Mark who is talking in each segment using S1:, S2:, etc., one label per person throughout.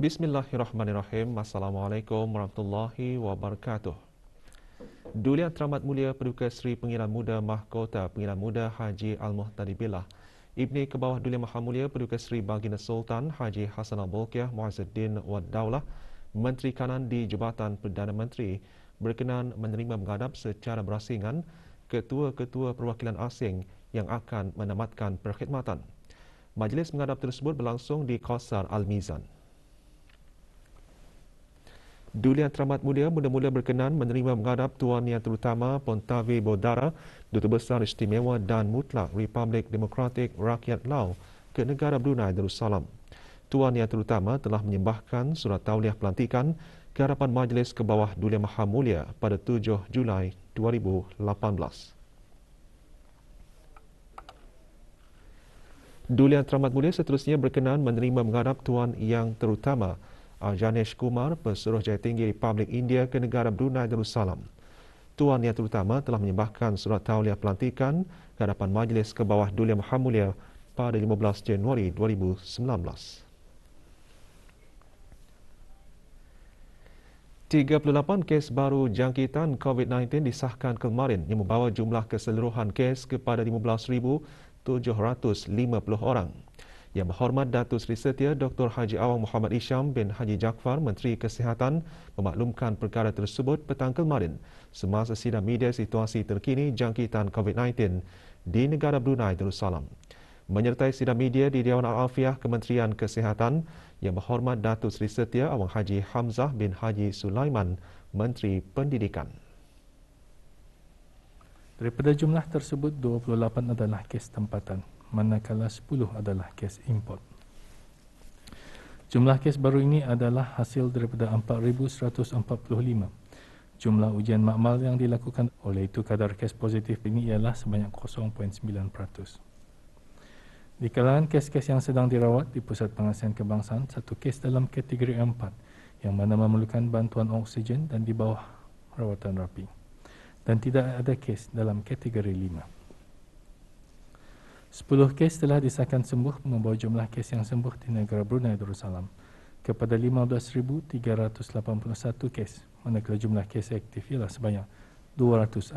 S1: Bismillahirrahmanirrahim. Assalamualaikum warahmatullahi wabarakatuh. Duli Yang Teramat Mulia Paduka Seri Pengiran Muda Mahkota Pengiran Muda Haji Al-Muhtadi Billah, Ibni Kebawah Duli Yang Maha Mulia Paduka Seri Baginda Sultan Haji Hassan Al-Bolkiah Muazzuddin Wad Daulah, Menteri Kanan di Jabatan Perdana Menteri, berkenan menerima menghadap secara berasingan ketua-ketua perwakilan asing yang akan menamatkan perkhidmatan. Majlis menghadap tersebut berlangsung di Qasar Al-Mizan. Duli Yang Teramat Mulia mula-mula berkenan menerima menghadap Tuan Yang Terutama Pontavi Bodara, Duta Besar Istimewa dan Mutlak Republik Demokratik Rakyat Lao ke negara Brunei Darussalam. Tuan Yang Terutama telah menyembahkan surat tauliah pelantikan ke hadapan Majlis ke bawah Duli Yang Maha Mulia pada 7 Julai 2018. Duli Yang Teramat Mulia seterusnya berkenan menerima menghadap Tuan Yang Terutama Janesh Kumar, Pesuruhjaya Tinggi Republik India ke negara Brunei Darussalam. Tuan Yang Terutama telah menyembahkan surat tauliah pelantikan ke hadapan Majlis ke bawah Duli Yang Maha Mulia pada 15 Januari 2019. 38 kes baru jangkitan COVID-19 disahkan kemarin yang membawa jumlah keseluruhan kes kepada 15,750 orang. Yang Berhormat Datuk Seri Setia Dr. Haji Awang Muhammad Isham bin Haji Jaafar, Menteri Kesihatan, memaklumkan perkara tersebut petang kemarin semasa sidang media situasi terkini jangkitan COVID-19 di negara Brunei Darussalam. Menyertai sidang media di Dewan Al-Afiah Kementerian Kesihatan, Yang Berhormat Datuk Seri Setia Awang Haji Hamzah bin Haji Sulaiman, Menteri Pendidikan.
S2: Daripada jumlah tersebut, 28 adalah kes tempatan, manakala 10 adalah kes import. Jumlah kes baru ini adalah hasil daripada 4,145. Jumlah ujian makmal yang dilakukan, oleh itu kadar kes positif ini ialah sebanyak 0.9%. Di kalangan kes-kes yang sedang dirawat di Pusat Pengasihan Kebangsaan, satu kes dalam kategori 4 yang mana memerlukan bantuan oksigen dan di bawah rawatan rapi. Dan tidak ada kes dalam kategori 5. 10 kes telah disahkan sembuh, membawa jumlah kes yang sembuh di negara Brunei Darussalam kepada 15,381 kes, manakala jumlah kes aktif ialah sebanyak 267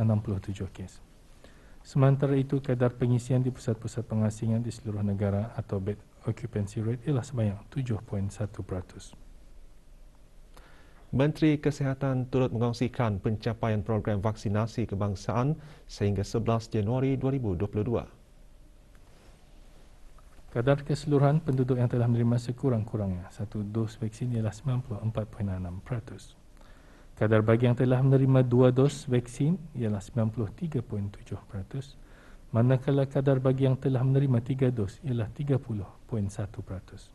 S2: kes. Sementara itu, kadar pengisian di pusat-pusat pengasingan di seluruh negara atau bed occupancy rate ialah sebanyak 7.1%.
S1: Menteri Kesihatan turut mengongsikan pencapaian program vaksinasi kebangsaan sehingga 11 Januari 2022.
S2: Kadar keseluruhan penduduk yang telah menerima sekurang-kurangnya satu dos vaksin ialah 94.6%. Kadar bagi yang telah menerima 2 dos vaksin ialah 93.7%, manakala kadar bagi yang telah menerima 3 dos ialah 30.1%.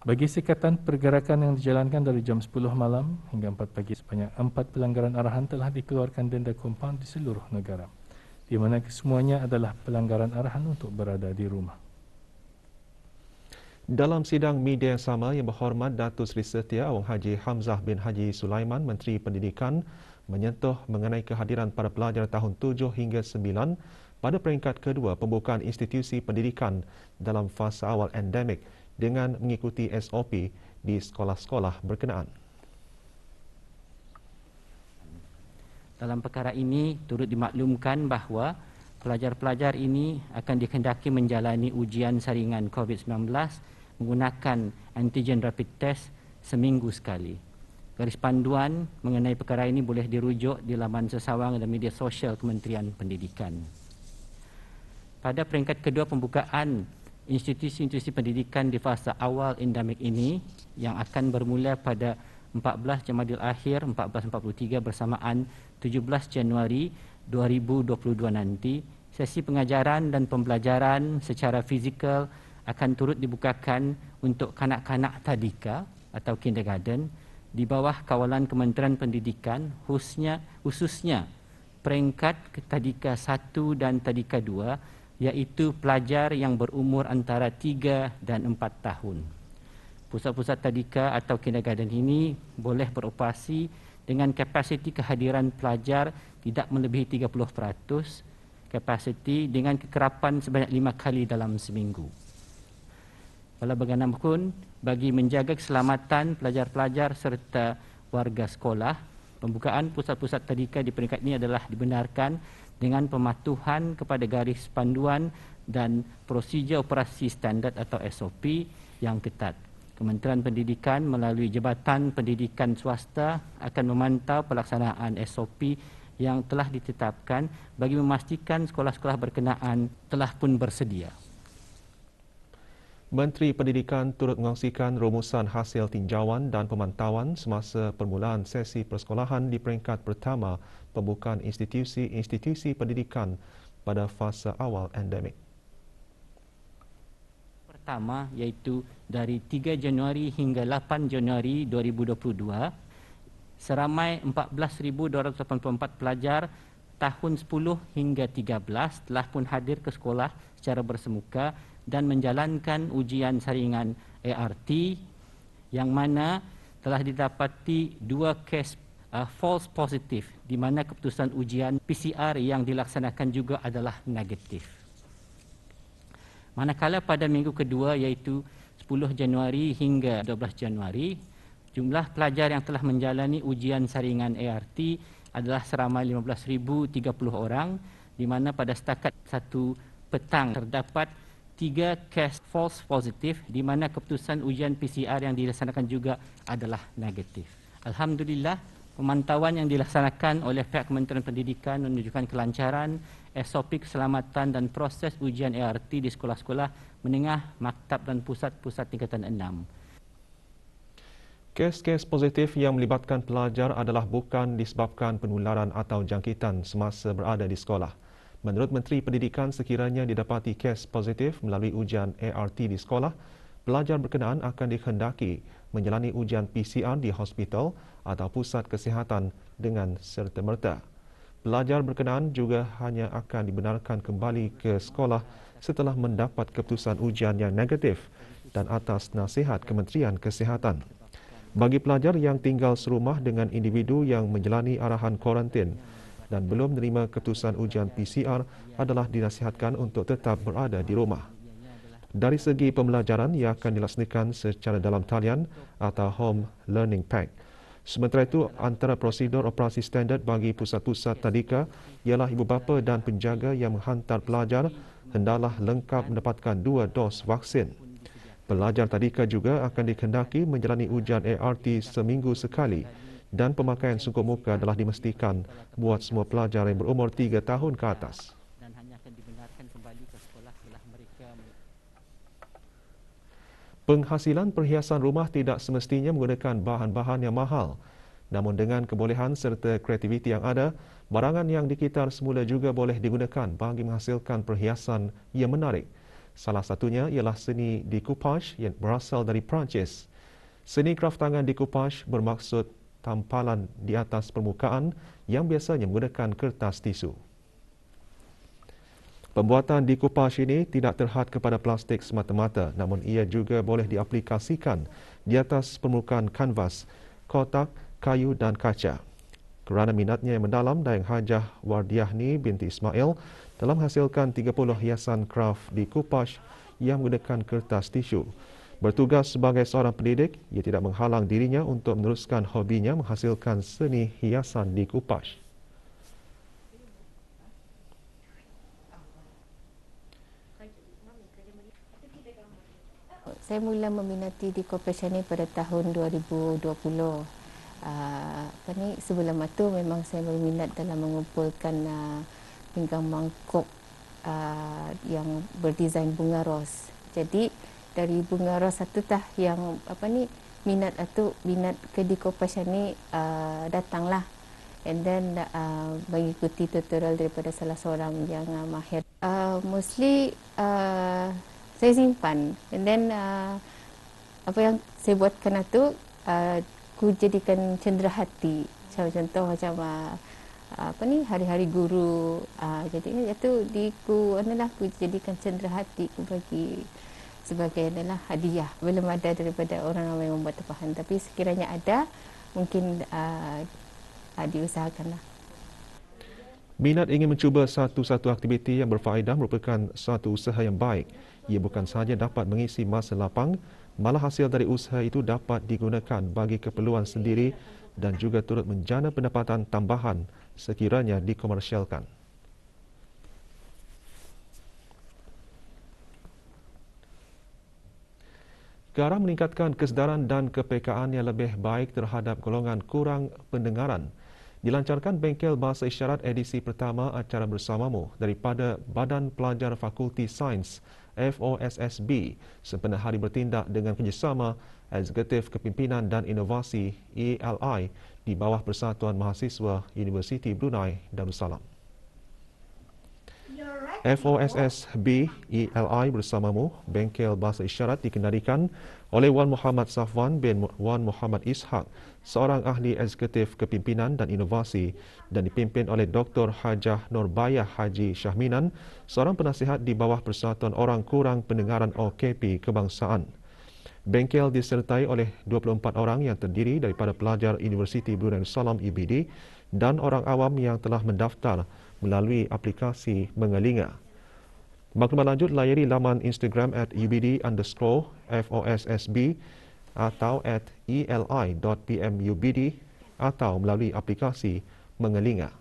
S2: Bagi sekatan pergerakan yang dijalankan dari jam 10 malam hingga 4 pagi, sebanyak 4 pelanggaran arahan telah dikeluarkan denda kompaun di seluruh negara, di mana kesemuanya adalah pelanggaran arahan untuk berada di rumah.
S1: Dalam sidang media yang sama, Yang Berhormat Datuk Seri Setia Awang Haji Hamzah bin Haji Sulaiman, Menteri Pendidikan, menyentuh mengenai kehadiran para pelajar tahun 7 hingga 9 pada peringkat kedua pembukaan institusi pendidikan dalam fasa awal endemik dengan mengikuti SOP di sekolah-sekolah berkenaan.
S3: Dalam perkara ini turut dimaklumkan bahawa pelajar-pelajar ini akan dikehendaki menjalani ujian saringan COVID-19 menggunakan antigen rapid test seminggu sekali. Garis panduan mengenai perkara ini boleh dirujuk di laman sesawang dan media sosial Kementerian Pendidikan. Pada peringkat kedua pembukaan institusi-institusi pendidikan di fasa awal endemik ini yang akan bermula pada 14 Jamadil Akhir 1443 bersamaan 17 Januari 2022 nanti, sesi pengajaran dan pembelajaran secara fizikal akan turut dibukakan untuk kanak-kanak tadika atau kindergarten di bawah kawalan Kementerian Pendidikan, khususnya peringkat tadika 1 dan tadika 2, iaitu pelajar yang berumur antara 3 dan 4 tahun. Pusat-pusat tadika atau kindergarten ini boleh beroperasi dengan kapasiti kehadiran pelajar tidak melebihi 30%, kapasiti dengan kekerapan sebanyak 5 kali dalam seminggu. Walau bagaimanapun, bagi menjaga keselamatan pelajar-pelajar serta warga sekolah, pembukaan pusat-pusat tadika di peringkat ini adalah dibenarkan dengan pematuhan kepada garis panduan dan prosedur operasi standard atau SOP yang ketat. Kementerian Pendidikan melalui Jabatan Pendidikan Swasta akan memantau pelaksanaan SOP yang telah ditetapkan bagi memastikan sekolah-sekolah berkenaan telah pun bersedia.
S1: Menteri Pendidikan turut mengongsikan rumusan hasil tinjauan dan pemantauan semasa permulaan sesi persekolahan di peringkat pertama pembukaan institusi pendidikan pada fasa awal endemik.
S3: Pertama iaitu dari 3 Januari hingga 8 Januari 2022, seramai 14,284 pelajar tahun 10 hingga 13 telah pun hadir ke sekolah secara bersemuka dan menjalankan ujian saringan ART yang mana telah didapati 2 kes false positif di mana keputusan ujian PCR yang dilaksanakan juga adalah negatif. Manakala pada minggu kedua iaitu 10 Januari hingga 12 Januari, jumlah pelajar yang telah menjalani ujian saringan ART adalah seramai 15,030 orang di mana pada setakat 1 petang terdapat 3 kes false positif di mana keputusan ujian PCR yang dilaksanakan juga adalah negatif. Alhamdulillah, pemantauan yang dilaksanakan oleh pihak Kementerian Pendidikan menunjukkan kelancaran SOP keselamatan dan proses ujian ART di sekolah-sekolah menengah, maktab dan pusat-pusat tingkatan 6.
S1: Kes-kes positif yang melibatkan pelajar adalah bukan disebabkan penularan atau jangkitan semasa berada di sekolah. Menurut Menteri Pendidikan, sekiranya didapati kes positif melalui ujian ART di sekolah, pelajar berkenaan akan dikehendaki menjalani ujian PCR di hospital atau pusat kesihatan dengan serta-merta. Pelajar berkenaan juga hanya akan dibenarkan kembali ke sekolah setelah mendapat keputusan ujian yang negatif dan atas nasihat Kementerian Kesihatan. Bagi pelajar yang tinggal serumah dengan individu yang menjalani arahan kuarantin dan belum menerima keputusan ujian PCR adalah dinasihatkan untuk tetap berada di rumah. Dari segi pembelajaran, ia akan dilaksanakan secara dalam talian atau home learning pack. Sementara itu, antara prosedur operasi standard bagi pusat-pusat tadika ialah ibu bapa dan penjaga yang menghantar pelajar hendaklah lengkap mendapatkan 2 dos vaksin. Pelajar tadika juga akan dikehendaki menjalani ujian ART seminggu sekali dan pemakaian sungguh muka adalah dimestikan buat semua pelajar yang berumur 3 tahun ke atas.
S3: Dan hanya akan dibenarkan kembali ke sekolah setelah mereka.
S1: Penghasilan perhiasan rumah tidak semestinya menggunakan bahan-bahan yang mahal. Namun dengan kebolehan serta kreativiti yang ada, barangan yang dikitar semula juga boleh digunakan bagi menghasilkan perhiasan yang menarik. Salah satunya ialah seni decoupage yang berasal dari Perancis. Seni kraftangan decoupage bermaksud tampalan di atas permukaan yang biasanya menggunakan kertas tisu. Pembuatan decoupage ini tidak terhad kepada plastik semata-mata, namun ia juga boleh diaplikasikan di atas permukaan kanvas, kotak, kayu dan kaca. Kerana minatnya yang mendalam, Dayang Hajah Wardiahni binti Ismail telah menghasilkan 30 hiasan kraft decoupage yang menggunakan kertas tisu. Bertugas sebagai seorang pendidik, ia tidak menghalang dirinya untuk meneruskan hobinya menghasilkan seni hiasan decoupage.
S4: Saya mula meminati decoupage ini pada tahun 2020. Sebelum itu memang saya berminat dalam mengumpulkan pinggang mangkuk yang berdesain bunga ros. Jadi dari bunga ros satu yang minat ke decoupage ni datanglah, and then mengikuti tutorial daripada salah seorang yang mahir. Mostly saya simpan, and then apa yang saya buatkan itu ku jadikan cenderahati. Contoh macam hari-hari guru, jadi itu ku jadikan cenderahati, ku bagi sebagai hadiah. Belum ada daripada orang ramai membuat tempahan, tapi sekiranya ada, mungkin diusahakanlah.
S1: Minat ingin mencuba satu-satu aktiviti yang berfaedah merupakan satu usaha yang baik. Ia bukan sahaja dapat mengisi masa lapang, malah hasil dari usaha itu dapat digunakan bagi keperluan sendiri dan juga turut menjana pendapatan tambahan sekiranya dikomersialkan. Ke arah meningkatkan kesedaran dan kepekaan yang lebih baik terhadap golongan kurang pendengaran, dilancarkan Bengkel Bahasa Isyarat edisi pertama acara bersamamu daripada Badan Pelajar Fakulti Sains FOSSB sempena Hari Bertindak dengan kerjasama Eksekutif Kepimpinan dan Inovasi ELI di bawah Persatuan Mahasiswa Universiti Brunei Darussalam. FOSSB ELI bersamamu Bengkel Bahasa Isyarat dikendalikan oleh Wan Muhammad Safwan bin Wan Muhammad Ishak, seorang ahli eksekutif kepimpinan dan inovasi, dan dipimpin oleh Dr. Hajah Nurbayah Haji Syahminan, seorang penasihat di bawah Persatuan Orang Kurang Pendengaran OKP Kebangsaan. Bengkel disertai oleh 24 orang yang terdiri daripada pelajar Universiti Brunei Darussalam UBD dan orang awam yang telah mendaftar melalui aplikasi Mengelinga. Maklumat lanjut layari laman Instagram @ubd_FOSSB atau @eli.pmubd atau melalui aplikasi Mengelinga.